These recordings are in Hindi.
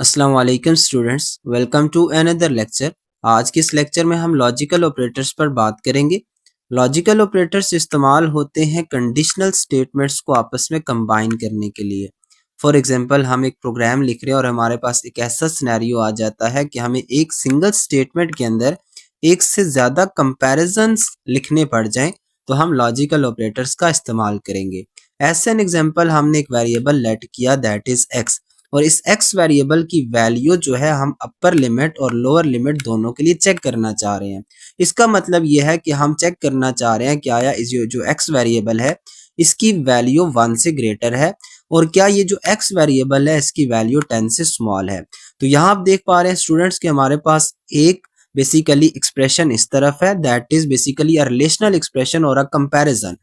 अस्सलाम वालेकुम students, welcome to another lecture. आज के इस लेक्चर में हम लॉजिकल ऑपरेटर्स पर बात करेंगे। लॉजिकल ऑपरेटर्स इस्तेमाल होते हैं कंडीशनल स्टेटमेंट्स को आपस में कंबाइन करने के लिए। फॉर एग्जांपल, हम एक प्रोग्राम लिख रहे हैं और हमारे पास एक ऐसा सिनेरियो आ जाता है कि हमें एक सिंगल स्टेटमेंट के अंदर एक से ज़्यादा कंपैरिजन्स लिखने पड़ जाएं, तो हम लॉजिकल ऑपरेटर्स का इस्तेमाल करेंगे। एज एन एग्जाम्पल, हमने एक वेरिएबल लेट किया दैट इज एक्स, और इस x वेरिएबल की वैल्यू जो है हम अपर लिमिट और लोअर लिमिट दोनों के लिए चेक करना चाह रहे हैं। इसका मतलब यह है कि हम चेक करना चाह रहे हैं कि आया इस जो x वेरिएबल है इसकी वैल्यू 1 से ग्रेटर है, और क्या ये जो x वेरिएबल है इसकी वैल्यू 10 से स्मॉल है। तो यहाँ आप देख पा रहे हैं स्टूडेंट्स कि हमारे पास एक बेसिकली एक्सप्रेशन इस तरफ है that is basically a relational expression और अ कंपैरिजन।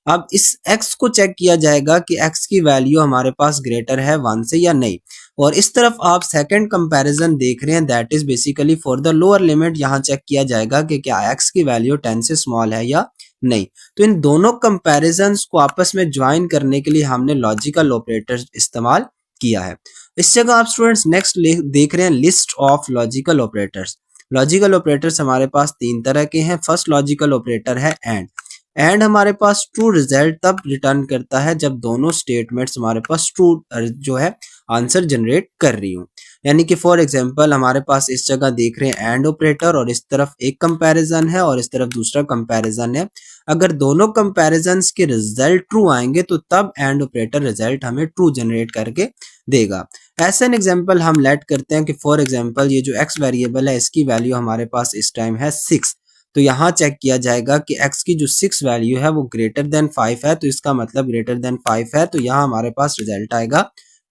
अब इस x को चेक किया जाएगा कि x की वैल्यू हमारे पास ग्रेटर है 1 से या नहीं, और इस तरफ आप सेकंड कंपैरिजन देख रहे हैं that is basically for the lower limit. यहाँ चेक किया जाएगा कि क्या x की वैल्यू 10 से स्मॉल है या नहीं। तो इन दोनों कंपैरिजन्स को आपस में ज्वाइन करने के लिए हमने लॉजिकल ऑपरेटर इस्तेमाल किया है। इस जगह आप स्टूडेंट्स नेक्स्ट देख रहे हैं list of logical operators. Logical operators हमारे पास तीन तरह के हैं। फर्स्ट लॉजिकल ऑपरेटर है एंड हमारे पास ट्रू रिजल्ट तब रिटर्न करता है जब दोनों स्टेटमेंट्स हमारे पास ट्रू जो है आंसर जनरेट कर रही हूँ। यानी कि फॉर एग्जांपल हमारे पास इस जगह देख रहे हैं एंड ऑपरेटर, और इस तरफ एक कंपैरिजन है और इस तरफ दूसरा कंपैरिजन है। अगर दोनों कंपैरिजन्स के रिजल्ट ट्रू आएंगे तो तब एंड ऑपरेटर रिजल्ट हमें ट्रू जनरेट करके देगा। ऐसा एन एग्जाम्पल हम लेट करते हैं कि फॉर एग्जाम्पल ये जो एक्स वेरिएबल है इसकी वैल्यू हमारे पास इस टाइम है 6। तो यहाँ चेक किया जाएगा कि x की जो 6 वैल्यू है वो ग्रेटर देन 5 है, तो इसका मतलब ग्रेटर देन 5 है, तो यहाँ हमारे पास रिजल्ट आएगा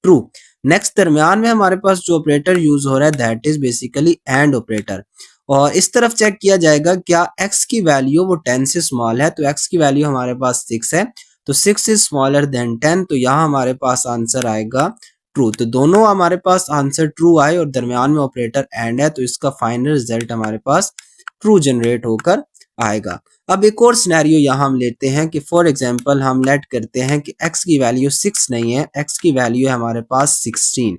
ट्रू। नेक्स्ट दरमियान में हमारे पास जो ऑपरेटर यूज हो रहा है that is basically and operator, और इस तरफ चेक किया जाएगा क्या x की वैल्यू वो 10 से स्मॉल है। तो x की वैल्यू हमारे पास 6 है, तो 6 इज स्मॉलर देन 10, तो यहाँ हमारे पास आंसर आएगा ट्रू। तो दोनों हमारे पास आंसर ट्रू आए और दरमियान में ऑपरेटर एंड है, तो इसका फाइनल रिजल्ट हमारे पास ट्रू जनरेट होकर आएगा। अब एक और सिनेरियो यहाँ हम लेते हैं कि फॉर एग्जांपल हम लेट करते हैं कि x की वैल्यू 6 नहीं है, x की वैल्यू है हमारे पास 16।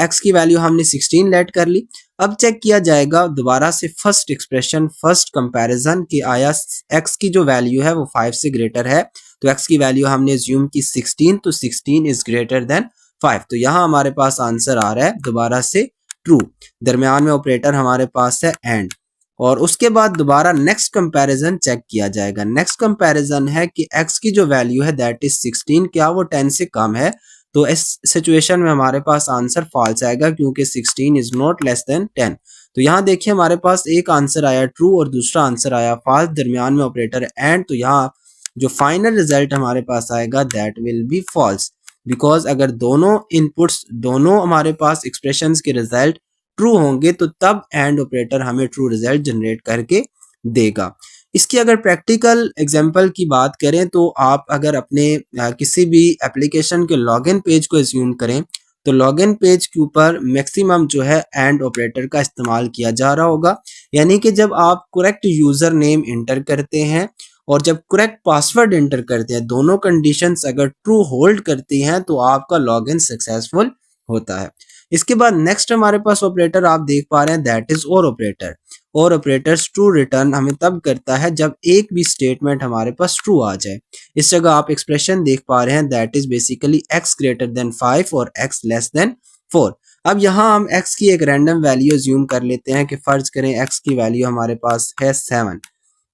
x की वैल्यू हमने 16 लेट कर ली। अब चेक किया जाएगा दोबारा से फर्स्ट एक्सप्रेशन फर्स्ट कंपैरिजन कि आया x की जो वैल्यू है वो 5 से ग्रेटर है। तो x की वैल्यू हमने अज्यूम की 16, तो 16 इज ग्रेटर देन 5, तो यहाँ हमारे पास आंसर आ रहा है दोबारा से ट्रू। दरमियान में ऑपरेटर हमारे पास है एंड, और उसके बाद दोबारा नेक्स्ट कंपैरिजन चेक किया जाएगा। नेक्स्ट कंपैरिजन है कि x की जो वैल्यू है दैट इज 16, क्या वो 10 से कम है। तो इस सिचुएशन में हमारे पास आंसर फॉल्स आएगा क्योंकि 16 इज नॉट लेस देन 10। तो यहाँ देखिए हमारे पास एक आंसर आया ट्रू और दूसरा आंसर आया फॉल्स, दरमियान में ऑपरेटर एंड, तो यहाँ जो फाइनल रिजल्ट हमारे पास आएगा that will be false, because अगर दोनों इनपुट्स दोनों हमारे पास एक्सप्रेशंस के रिजल्ट ट्रू होंगे तो तब एंड ऑपरेटर हमें ट्रू रिजल्ट जनरेट करके देगा। इसकी अगर प्रैक्टिकल एग्जांपल की बात करें तो आप अगर अपने किसी भी एप्लीकेशन के लॉगिन पेज को एज्यूम करें तो लॉगिन पेज के ऊपर मैक्सिमम जो है एंड ऑपरेटर का इस्तेमाल किया जा रहा होगा। यानी कि जब आप करेक्ट यूजर नेम इंटर करते हैं और जब करेक्ट पासवर्ड इंटर करते हैं, दोनों कंडीशंस अगर ट्रू होल्ड करती हैं तो आपका लॉगिन सक्सेसफुल होता है। इसके बाद नेक्स्ट हमारे पास ऑपरेटर आप देख पा रहे हैं दैट इज और ऑपरेटर। और ऑपरेटर्स ट्रू रिटर्न हमें तब करता है जब एक भी स्टेटमेंट हमारे पास ट्रू आ जाए। इस जगह आप एक्सप्रेशन देख पा रहे हैं that is basically x greater than 5 और x लेस देन 4। अब यहाँ हम x की एक रैंडम वैल्यू अज्यूम कर लेते हैं कि फर्ज करें x की वैल्यू हमारे पास है 7।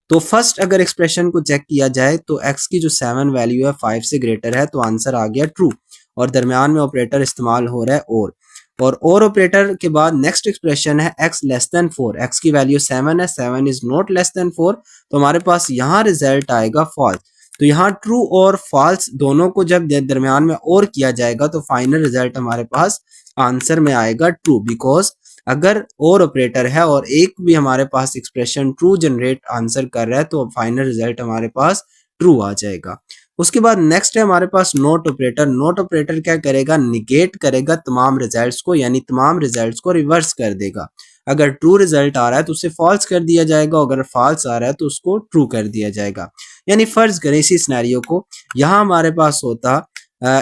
तो फर्स्ट अगर एक्सप्रेशन को चेक किया जाए तो x की जो 7 वैल्यू है 5 से ग्रेटर है, तो आंसर आ गया ट्रू, और दरमियान में ऑपरेटर इस्तेमाल हो रहा है और ऑपरेटर के बाद नेक्स्ट एक्सप्रेशन है x लेस देन 4। x की वैल्यू 7 है, 7 इज नॉट लेस देन 4, तो हमारे पास यहाँ रिजल्ट आएगा फॉल्स। तो यहाँ ट्रू और फॉल्स दोनों को जब दरमियान में और किया जाएगा तो फाइनल रिजल्ट हमारे पास आंसर में आएगा ट्रू, बिकॉज अगर और ऑपरेटर है और एक भी हमारे पास एक्सप्रेशन ट्रू जनरेट आंसर कर रहा है तो फाइनल रिजल्ट हमारे पास ट्रू आ जाएगा। उसके बाद नेक्स्ट है हमारे पास नोट ऑपरेटर। नोट ऑपरेटर क्या करेगा, निगेट करेगा तमाम रिजल्ट्स को, यानी तमाम रिजल्ट्स को रिवर्स कर देगा। अगर ट्रू रिजल्ट आ रहा है तो उसे फॉल्स कर दिया जाएगा, अगर फॉल्स आ रहा है तो उसको ट्रू कर दिया जाएगा। यानी फर्ज करें इसी सिनेरियो को, यहाँ हमारे पास होता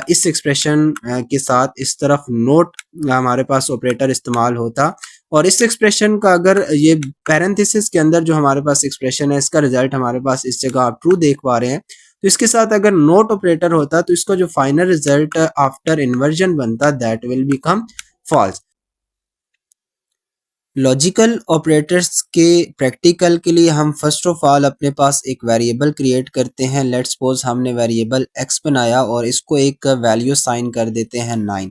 इस एक्सप्रेशन के साथ इस तरफ नोट हमारे पास ऑपरेटर इस्तेमाल होता, और इस एक्सप्रेशन का अगर ये पैरेंथेसिस के अंदर जो हमारे पास एक्सप्रेशन है इसका रिजल्ट हमारे पास इस जगह आप ट्रू देख पा रहे हैं, तो इसके साथ अगर नोट ऑपरेटर होता तो इसका जो फाइनल रिजल्ट आफ्टर इन्वर्जन बनता that will become false. Logical operators के प्रैक्टिकल के लिए हम फर्स्ट ऑफ ऑल अपने पास एक वेरिएबल क्रिएट करते हैं। लेट्स सपोज हमने वेरिएबल x बनाया और इसको एक वैल्यू साइन कर देते हैं 9,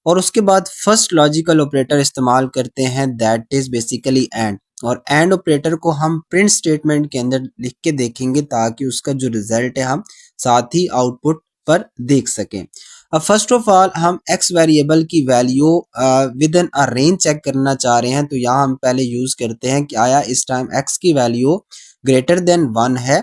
और उसके बाद फर्स्ट लॉजिकल ऑपरेटर इस्तेमाल करते हैं दैट इज बेसिकली एंड, और एंड ऑपरेटर को हम प्रिंट स्टेटमेंट के अंदर लिख के देखेंगे ताकि उसका जो रिजल्ट है हम साथ ही आउटपुट पर देख सकें। अब फर्स्ट ऑफ ऑल हम x वेरिएबल की value within a range check करना चाह रहे हैं, तो यहाँ हम पहले यूज करते हैं कि आया इस टाइम x की वैल्यू ग्रेटर देन 1 है,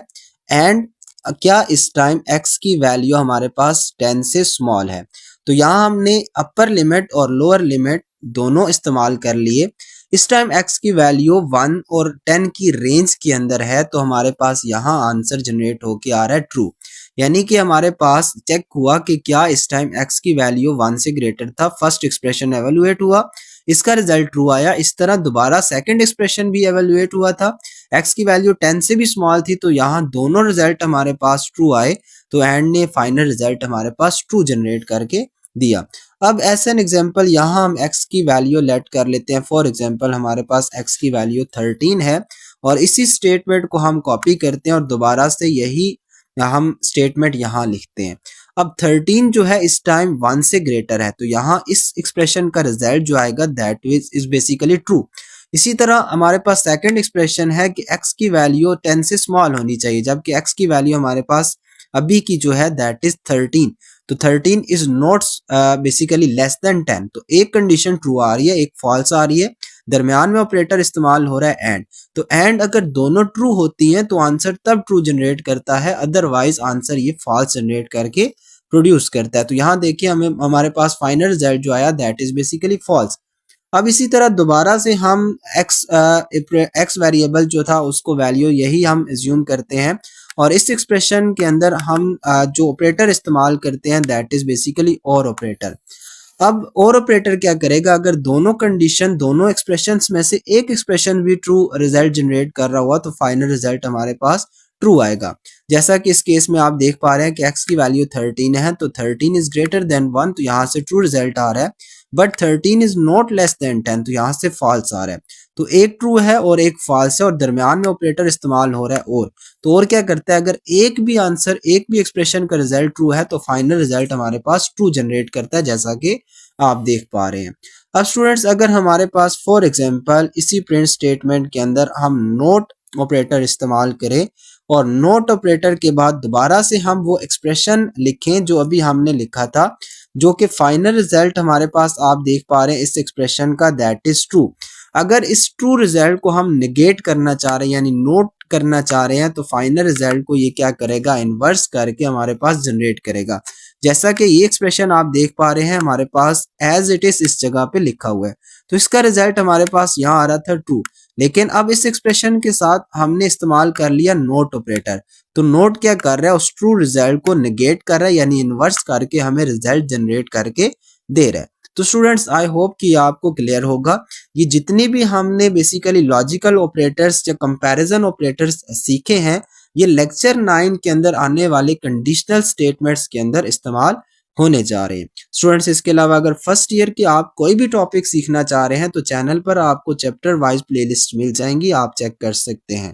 एंड क्या इस टाइम x की वैल्यू हमारे पास 10 से स्मॉल है। तो यहाँ हमने अपर लिमिट और लोअर लिमिट दोनों इस्तेमाल कर लिए। इस टाइम x की वैल्यू 1 और 10 की रेंज के अंदर है, तो हमारे पास यहाँ आंसर जनरेट होके आ रहा है ट्रू, यानी कि हमारे पास चेक हुआ कि क्या इस टाइम x की वैल्यू 1 से ग्रेटर था। फर्स्ट एक्सप्रेशन एवेलुएट हुआ, इसका रिजल्ट ट्रू आया। इस तरह दोबारा सेकंड एक्सप्रेशन भी एवेलुएट हुआ था, x की वैल्यू 10 से भी स्मॉल थी, तो यहाँ दोनों रिजल्ट हमारे पास ट्रू आए, तो एंड ने फाइनल रिजल्ट हमारे पास ट्रू जनरेट करके दिया। अब एज एन एग्जाम्पल यहाँ हम x की वैल्यू लेट कर लेते हैं। फॉर एग्जाम्पल हमारे पास x की वैल्यू 13 है, और इसी स्टेटमेंट को हम कॉपी करते हैं और दोबारा से यही हम स्टेटमेंट यहाँ लिखते हैं। अब 13 जो है इस टाइम 1 से ग्रेटर है, तो यहाँ इस एक्सप्रेशन का रिजल्ट जो आएगा दैट इज बेसिकली ट्रू। इसी तरह हमारे पास सेकंड एक्सप्रेशन है कि x की वैल्यू 10 से स्मॉल होनी चाहिए, जबकि x की वैल्यू हमारे पास अभी की जो है दैट इज 13, तो 13 is not basically less than 10, तो एक कंडीशन ट्रू आ रही है, एक फॉल्स आ रही है। दरमियान में ऑपरेटर इस्तेमाल हो रहा है एंड, तो एंड अगर दोनों ट्रू होती हैं तो आंसर तब ट्रू जनरेट करता है, अदरवाइज आंसर ये फॉल्स जनरेट करके प्रोड्यूस करता है। तो यहाँ देखिए हमें हमारे पास फाइनल रिजल्ट जो आया दैट इज बेसिकली फॉल्स। अब इसी तरह दोबारा से हम x वेरिएबल जो था उसको वैल्यू यही हम एज्यूम करते हैं, और इस एक्सप्रेशन के अंदर हम जो ऑपरेटर इस्तेमाल करते हैं दैट इज बेसिकली और ऑपरेटर। अब और ऑपरेटर क्या करेगा, अगर दोनों कंडीशन दोनों एक्सप्रेशंस में से एक एक्सप्रेशन भी ट्रू रिजल्ट जनरेट कर रहा हुआ तो फाइनल रिजल्ट हमारे पास ट्रू आएगा। जैसा कि इस केस में आप देख पा रहे हैं कि x की वैल्यू 13 है, तो 13 इज ग्रेटर देन 1, तो यहाँ से ट्रू रिजल्ट आ रहा है, but 13 is not less than 10, तो यहाँ से फॉल्स आ रहा है। तो एक ट्रू है और एक फॉल्स है, और दरमियान में ऑपरेटर इस्तेमाल हो रहा है और, तो और क्या करता है, अगर एक भी आंसर एक भी एक्सप्रेशन का रिजल्ट ट्रू है तो फाइनल रिजल्ट हमारे पास ट्रू जनरेट करता है, जैसा कि आप देख पा रहे हैं। अब स्टूडेंट्स अगर हमारे पास फॉर एग्जांपल इसी प्रिंट स्टेटमेंट के अंदर हम नोट ऑपरेटर इस्तेमाल करें और नोट ऑपरेटर के बाद दोबारा से हम वो एक्सप्रेशन लिखें जो अभी हमने लिखा था, जो कि फाइनल रिजल्ट हमारे पास आप देख पा रहे हैं इस एक्सप्रेशन का दैट इज ट्रू। अगर इस ट्रू रिजल्ट को हम निगेट करना चाह रहे हैं यानी नोट करना चाह रहे हैं, तो फाइनल रिजल्ट को ये क्या करेगा, इन्वर्स करके हमारे पास जनरेट करेगा। जैसा कि ये एक्सप्रेशन आप देख पा रहे हैं हमारे पास एज इट इज इस जगह पे लिखा हुआ है, तो इसका रिजल्ट हमारे पास यहाँ आ रहा था ट्रू, लेकिन अब इस एक्सप्रेशन के साथ हमने इस्तेमाल कर लिया नोट ऑपरेटर, तो नोट क्या कर रहा है, उस ट्रू रिजल्ट को निगेट कर रहा है, यानी इन्वर्स करके हमें रिजल्ट जनरेट करके दे रहा है। तो स्टूडेंट्स आई होप कि आपको क्लियर होगा, ये जितनी भी हमने बेसिकली लॉजिकल ऑपरेटर्स या कंपैरिजन ऑपरेटर्स सीखे हैं, ये लेक्चर 9 के अंदर आने वाले कंडीशनल स्टेटमेंट्स के अंदर इस्तेमाल होने जा रहे हैं। स्टूडेंट्स इसके अलावा अगर फर्स्ट ईयर के आप कोई भी टॉपिक सीखना चाह रहे हैं तो चैनल पर आपको चैप्टर वाइज प्लेलिस्ट मिल जाएंगी, आप चेक कर सकते हैं।